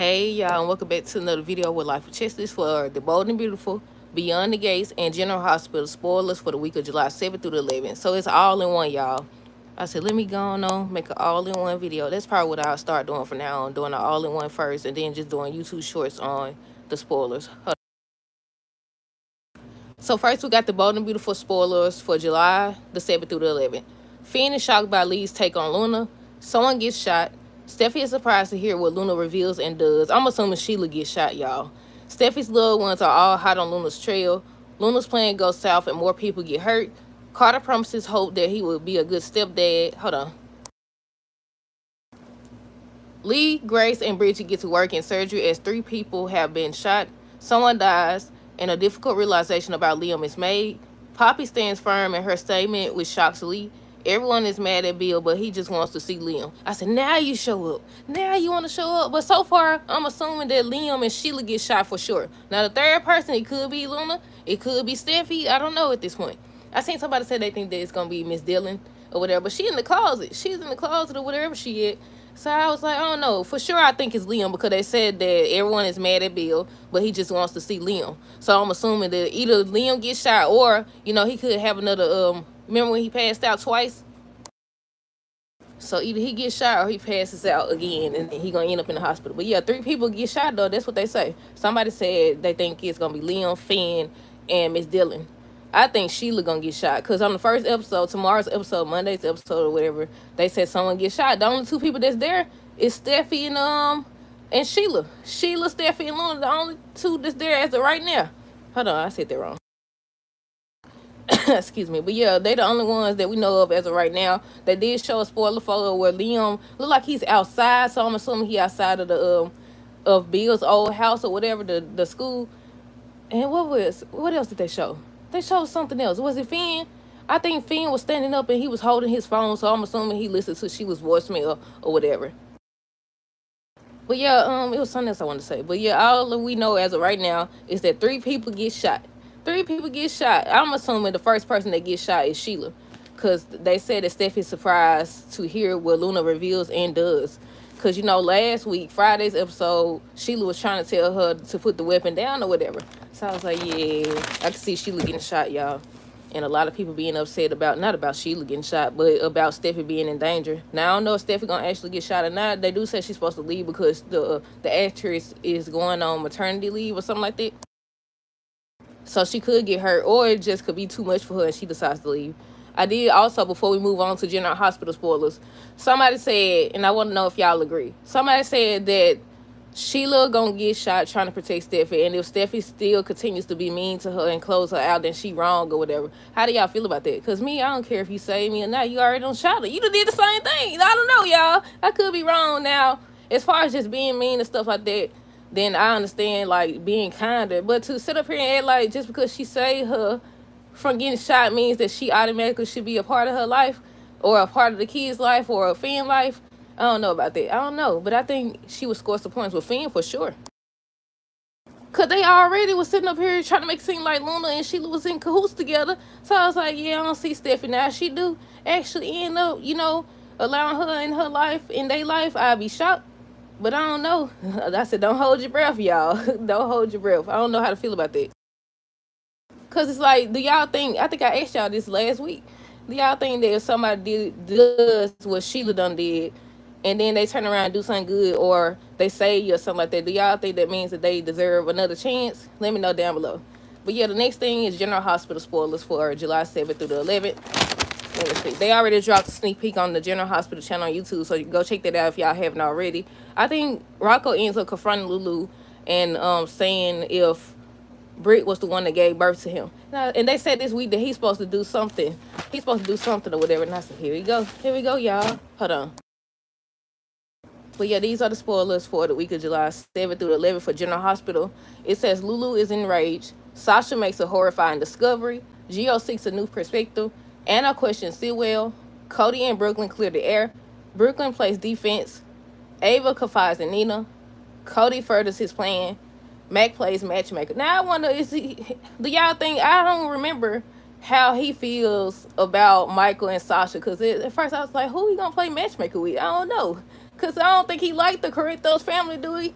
Hey y'all, and welcome back to another video with Life with Chesties for the Bold and Beautiful, Beyond the Gates, and General Hospital spoilers for the week of July 7th through the 11th. So it's all in one, y'all. I said, let me go on, make an all-in-one video. That's probably what I'll start doing from now on, doing an all-in-one first, and then just doing YouTube shorts on the spoilers. So first we got the Bold and Beautiful spoilers for July the 7th through the 11th. Finn is shocked by Lee's take on Luna. Someone gets shot. Steffi is surprised to hear what Luna reveals and does. I'm assuming Sheila gets shot, y'all. Steffi's loved ones are all hot on Luna's trail. Luna's plan goes south and more people get hurt. Carter promises Hope that he will be a good stepdad. Hold on. Lee, Grace, and Bridget get to work in surgery as three people have been shot. Someone dies, and a difficult realization about Liam is made. Poppy stands firm in her statement, which shocks Lee. Everyone is mad at Bill, but he just wants to see Liam. I said, now you show up. Now you want to show up. But so far, I'm assuming that Liam and Sheila get shot for sure. Now, the third person, it could be Luna. It could be Steffi. I don't know at this point. I seen somebody say they think that it's going to be Miss Dillon or whatever, but she in the closet. She's in the closet or whatever she is. So I was like, I don't know. For sure, I think it's Liam because they said that everyone is mad at Bill, but he just wants to see Liam. So I'm assuming that either Liam gets shot or, he could have another, remember when he passed out twice? So either he gets shot or he passes out again and he going to end up in the hospital. But yeah, three people get shot though. That's what they say. Somebody said they think it's going to be Liam, Finn, and Miss Dillon. I think Sheila gonna get shot because on the first episode, tomorrow's episode, Monday's episode or whatever, they said someone get shot. The only two people that's there is Steffi and Sheila. Sheila, Steffi, and Luna, the only two that's there as of right now. Hold on, I said that wrong. Excuse me, but yeah, they the only ones that we know of as of right now. They did show a spoiler photo where Liam look like he's outside, so I'm assuming he outside of the of Bill's old house or whatever, the school. And what else did they show? They showed something else. Was it Finn? I think Finn was standing up and he was holding his phone, so I'm assuming he listened to Sheila's voicemail or whatever. But yeah, it was something else I wanted to say. But yeah, all we know as of right now is that three people get shot. Three people get shot. I'm assuming the first person that gets shot is Sheila. Because they said that Steph is surprised to hear what Luna reveals and does. Because, last week, Friday's episode, Sheila was trying to tell her to put the weapon down or whatever. So I was like, yeah, I can see Sheila getting shot, y'all. And a lot of people being upset about, not about Sheila getting shot, but about Steffi being in danger. Now, I don't know if Steffi gonna actually get shot or not. They do say she's supposed to leave because the actress is going on maternity leave or something like that. So she could get hurt, or it just could be too much for her and she decides to leave. I did also, before we move on to General Hospital spoilers, somebody said, and I want to know if y'all agree, somebody said that Sheila gonna get shot trying to protect Steffi, and if Steffi still continues to be mean to her and close her out, then she wrong or whatever. How do y'all feel about that? Because me, I don't care if you save me or not. You already done shot her. You done did the same thing. I don't know, y'all. I could be wrong now. As far as just being mean and stuff like that, then I understand, like, being kinder. But to sit up here and act like just because she saved her from getting shot means that she automatically should be a part of her life or a part of the kid's life or a Finn life, I don't know about that. I don't know. But I think she would score some points with Finn for sure. Because they already was sitting up here trying to make it seem like Luna and Sheila was in cahoots together. So I was like, yeah, I don't see Steffi. Now, if she do actually end up, allowing her in her life, in their life, I'd be shocked. But I don't know. I said, don't hold your breath, y'all. Don't hold your breath. I don't know how to feel about that. Because it's like, do y'all think, I think I asked y'all this last week, do y'all think that if somebody does what Sheila done did, and then they turn around and do something good, or they say you or something like that, do y'all think that means that they deserve another chance? Let me know down below. But yeah, the next thing is General Hospital spoilers for July 7th through the 11th. Let me see. They already dropped a sneak peek on the General Hospital channel on YouTube, so you can go check that out if y'all haven't already. I think Rocco ends up confronting Lulu and saying if Britt was the one that gave birth to him. And they said this week that he's supposed to do something. He's supposed to do something or whatever. And I said, here we go. Here we go, y'all. Hold on. But yeah, these are the spoilers for the week of July 7th through the 11th for General Hospital. It says Lulu is enraged. Sasha makes a horrifying discovery. Gio seeks a new perspective. Anna questions Sewell. Cody and Brooklyn clear the air. Brooklyn plays defense. Ava confides in Nina. Cody furthers his plan. Mac plays matchmaker. Now I wonder, do y'all think, I don't remember how he feels about Michael and Sasha, because at first I was like, who he gonna play matchmaker with? I don't know, because I don't think he liked the Correctos family, do he?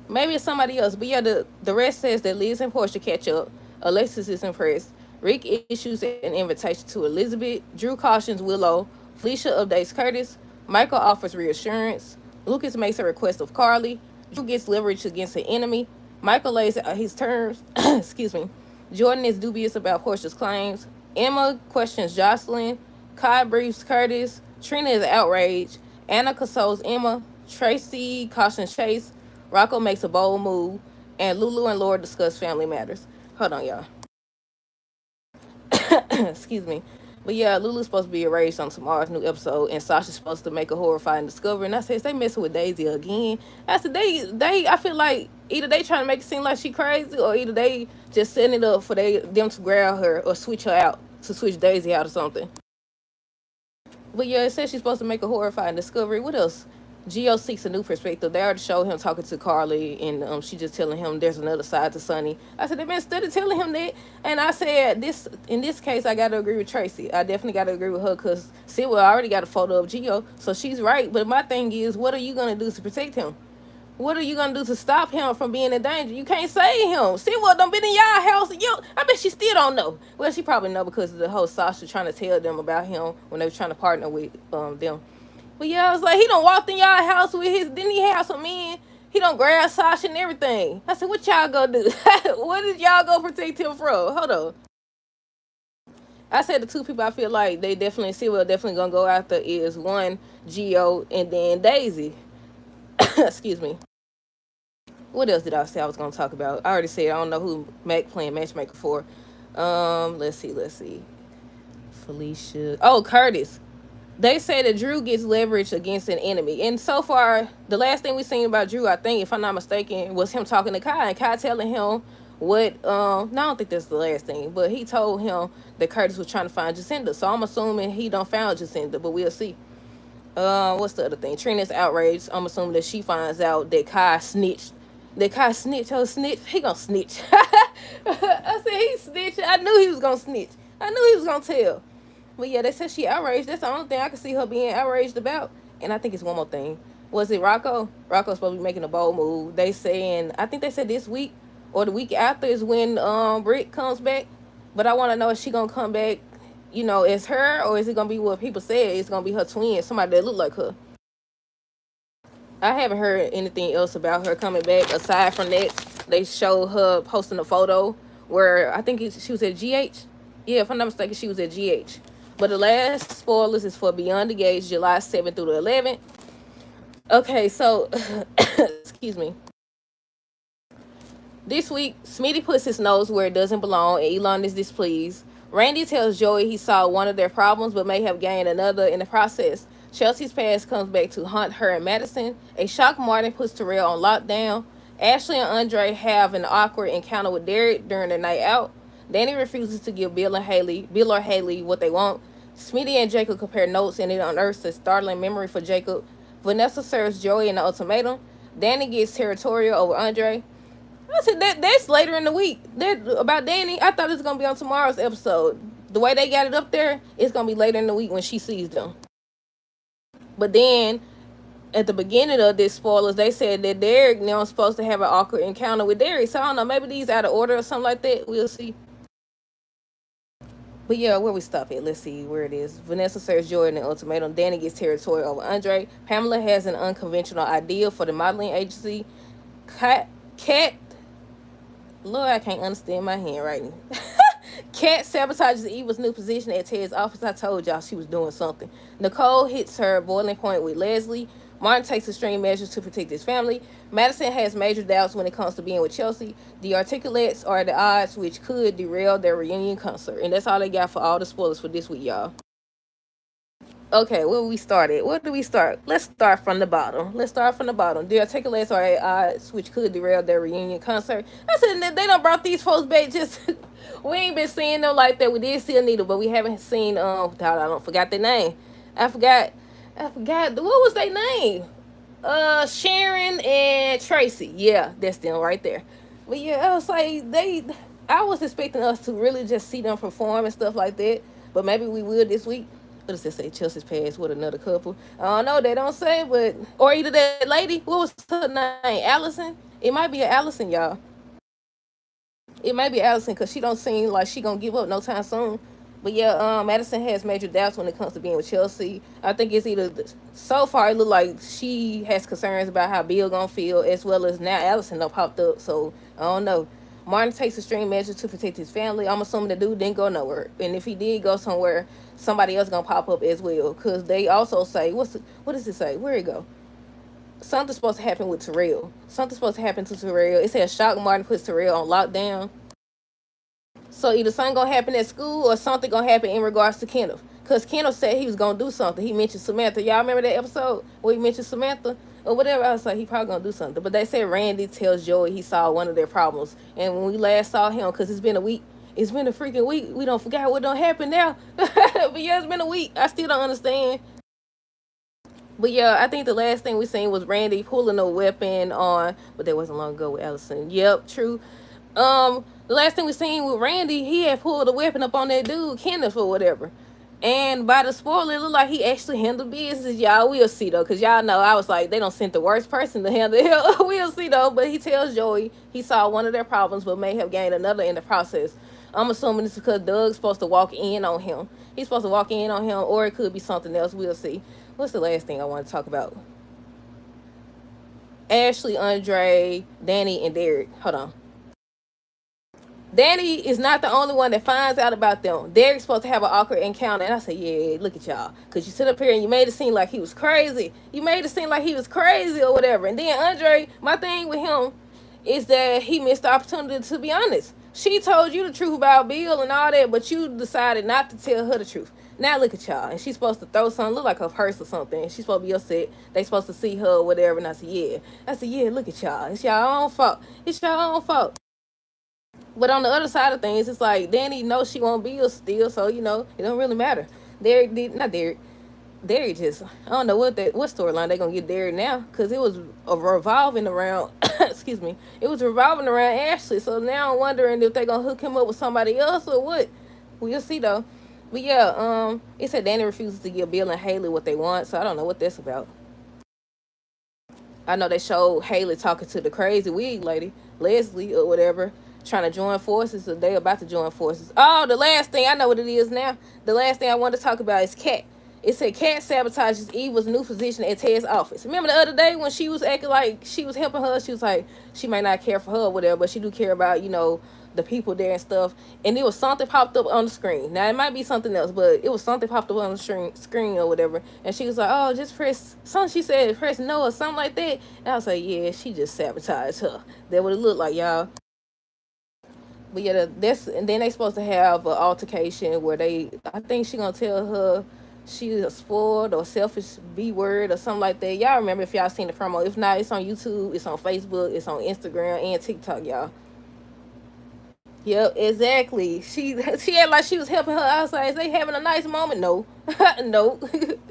Maybe it's somebody else. But yeah, the rest says that Liz and Portia catch up. Alexis is impressed. Rick issues an invitation to Elizabeth. Drew cautions Willow. Felicia updates Curtis. Michael offers reassurance. Lucas makes a request of Carly. Drew gets leverage against an enemy. Michael lays out his terms. Excuse me. Jordan is dubious about Portia's claims. Emma questions Jocelyn. Kai briefs Curtis. Trina is outraged. Anna consoles Emma. Tracy cautions Chase. Rocco makes a bold move. And Lulu and Laura discuss family matters. Hold on, y'all. Excuse me. But yeah, Lulu's supposed to be erased on tomorrow's new episode, and Sasha's supposed to make a horrifying discovery. And I said, they messing with Daisy again. I said, I feel like either they trying to make it seem like she crazy, or either they just setting it up for them to grab her or switch her out to switch Daisy out or something. But yeah, it says she's supposed to make a horrifying discovery. What else? Geo seeks a new perspective. They already showed him talking to Carly, and she just telling him there's another side to Sonny. I said, they've been steady telling him that. And I said, in this case, I got to agree with Tracy. I definitely got to agree with her because Sewell already got a photo of Geo, so she's right. But my thing is, what are you going to do to protect him? What are you gonna do to stop him from being in danger? You can't save him. Sewell done been in y'all house. I bet she still don't know. Well, she probably know because of the whole Sasha trying to tell them about him when they were trying to partner with them. But yeah, I was like, he done walked in y'all house with his. Didn't he have some men? He done grab Sasha and everything. I said, what y'all gonna do? What is y'all gonna protect him from? Hold on. I said the two people I feel like they definitely Sewell definitely gonna go after is one Geo and then Daisy. Excuse me. What else did I say I was gonna talk about? I already said I don't know who Mac playing matchmaker for. Let's see. Felicia. Oh, Curtis. They say that Drew gets leverage against an enemy. And so far, the last thing we seen about Drew, I think, if I'm not mistaken, was him talking to Kai and Kai telling him what no, I don't think that's the last thing, but he told him that Curtis was trying to find Jacinda. So I'm assuming he don't found Jacinda, but we'll see. What's the other thing? Trina's outraged. I'm assuming that she finds out that Kai snitched. That Kai snitched her snitch. He gonna snitch. I said he snitched. I knew he was gonna snitch. I knew he was gonna tell. But yeah, they said she outraged. That's the only thing I can see her being outraged about. And I think it's one more thing. Was it Rocco? Rocco's supposed to be making a bold move. They saying, I think they said this week or the week after is when Britt comes back. But I want to know if she gonna come back, as her, or is it gonna be what people said? It's gonna be her twin, somebody that look like her. I haven't heard anything else about her coming back aside from that. They showed her posting a photo where I think she was at GH. Yeah, if I'm not mistaken, she was at GH. But the last spoilers is for Beyond the Gates, July 7th through the 11th. Okay, so, excuse me. This week, Smitty puts his nose where it doesn't belong, and Elon is displeased. Randy tells Joey he solved one of their problems, but may have gained another in the process. Chelsea's past comes back to haunt her and Madison. A shocked Martin puts Terrell on lockdown. Ashley and Andre have an awkward encounter with Derek during the night out. Danny refuses to give Bill or Haley what they want. Smitty and Jacob compare notes, and it unearths a startling memory for Jacob. Vanessa serves Joey an ultimatum. Danny gets territorial over Andre. I said that's later in the week. That about Danny, I thought it was gonna be on tomorrow's episode. The way they got it up there, it's gonna be later in the week when she sees them. But then at the beginning of this spoilers, they said that Derek now is supposed to have an awkward encounter with Derek. So I don't know, maybe these out of order or something like that. We'll see. But yeah, where we stop at? Let's see where it is. Vanessa serves Jordan an ultimatum. Danny gets territory over Andre. Pamela has an unconventional idea for the modeling agency. Cat Lord, I can't understand my handwriting. Kat sabotages Eva's new position at Ted's office. I told y'all she was doing something. Nicole hits her boiling point with Leslie. Martin takes extreme measures to protect his family. Madison has major doubts when it comes to being with Chelsea. The articulates are the odds which could derail their reunion concert. And that's all they got for all the spoilers for this week, y'all. Okay, where we started? Where do we start? Let's start from the bottom. The articulates are at odds which could derail their reunion concert. I said they done brought these folks back. Just we ain't been seeing them like that. We did see Anita, but we haven't seen I don't forgot their name. I forgot what was their name? Sharon and Tracy. Yeah, that's them right there. But yeah, I was like I was expecting us to really just see them perform and stuff like that. But maybe we will this week. What does it say? Chelsea's past with another couple. I don't know. They don't say, but or either that lady. What was her name? Allison. It might be Allison, y'all. It might be Allison because she don't seem like she gonna give up no time soon. But yeah, Madison has major doubts when it comes to being with Chelsea. I think it's either so far it look like she has concerns about how Bill gonna feel, as well as now Allison done popped up. So I don't know. Martin takes extreme measures to protect his family. I'm assuming the dude didn't go nowhere, and if he did go somewhere, somebody else gonna pop up as well. Cause they also say what does it say? Where it go? Something's supposed to happen with Terrell. Something's supposed to happen to Terrell. It says shock Martin puts Terrell on lockdown. So either something gonna happen at school or something gonna happen in regards to Kenneth. Cause Kenneth said he was gonna do something. He mentioned Samantha. Y'all remember that episode where he mentioned Samantha or whatever? I was like, he probably gonna do something. But they said Randy tells Joey he saw one of their problems. And when we last saw him, cause it's been a week. It's been a freaking week. We don't forget what don't happen now. But yeah, it's been a week. I still don't understand. But yeah, I think the last thing we seen was Randy pulling a weapon on, but that wasn't long ago with Allison. Yep, true. The last thing we seen with Randy, he had pulled a weapon up on that dude, Kenneth or whatever. And by the spoiler, it looked like he actually handled business. Y'all will see though, cause y'all know I was like, they don't send the worst person to handle it. We'll see though. But he tells Joey he saw one of their problems, but may have gained another in the process. I'm assuming it's because Doug's supposed to walk in on him. He's supposed to walk in on him, or it could be something else. We'll see. What's the last thing I want to talk about? Ashley, Andre, Danny, and Derek. Hold on. Danny is not the only one that finds out about them. Derek's supposed to have an awkward encounter. And I said, yeah, look at y'all. Because you sit up here and you made it seem like he was crazy. You made it seem like he was crazy or whatever. And then Andre, my thing with him is that he missed the opportunity to be honest. She told you the truth about Bill and all that, but you decided not to tell her the truth. Now look at y'all. And she's supposed to throw something, look like her purse or something. And she's supposed to be upset. They supposed to see her or whatever. And I said, yeah. I said, yeah, look at y'all. It's y'all own fault. It's y'all own fault. But on the other side of things, it's like Danny knows she won't be a steal, so you know it don't really matter. Derek did not Derek. Derek just I don't know what storyline they gonna get Derek now because it was a revolving around. Excuse me, it was revolving around Ashley. So now I'm wondering if they gonna hook him up with somebody else or what. We'll see though. But yeah, it said Danny refuses to give Bill and Haley what they want, so I don't know what that's about. I know they showed Haley talking to the crazy wig lady, Leslie or whatever, trying to join forces. So they about to join forces. Oh, the last thing I know what it is now. The last thing I want to talk about is Kat. It said Kat sabotages Eva's new position at Ted's office. Remember the other day when she was acting like she was helping her? She was like, she may not care for her or whatever, but she do care about, the people there and stuff. And it was something popped up on the screen. Now, it might be something else, but it was something popped up on the screen or whatever. And she was like, oh, just press, something she said, press no or something like that. And I was like, yeah, she just sabotaged her. That what it looked like, y'all. But yeah, and then they supposed to have an altercation where I think she gonna tell her she's a spoiled or selfish B word or something like that. Y'all remember if y'all seen the promo. If not, it's on YouTube, it's on Facebook, it's on Instagram and TikTok, y'all. Yep, exactly. She had like she was helping her outside. Is they having a nice moment? No. No.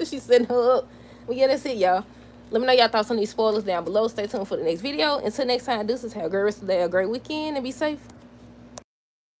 She's setting her up. Well, yeah, that's it, y'all. Let me know y'all thoughts on these spoilers down below. Stay tuned for the next video. Until next time, deuces. Have a great rest of the day, a great weekend, and be safe.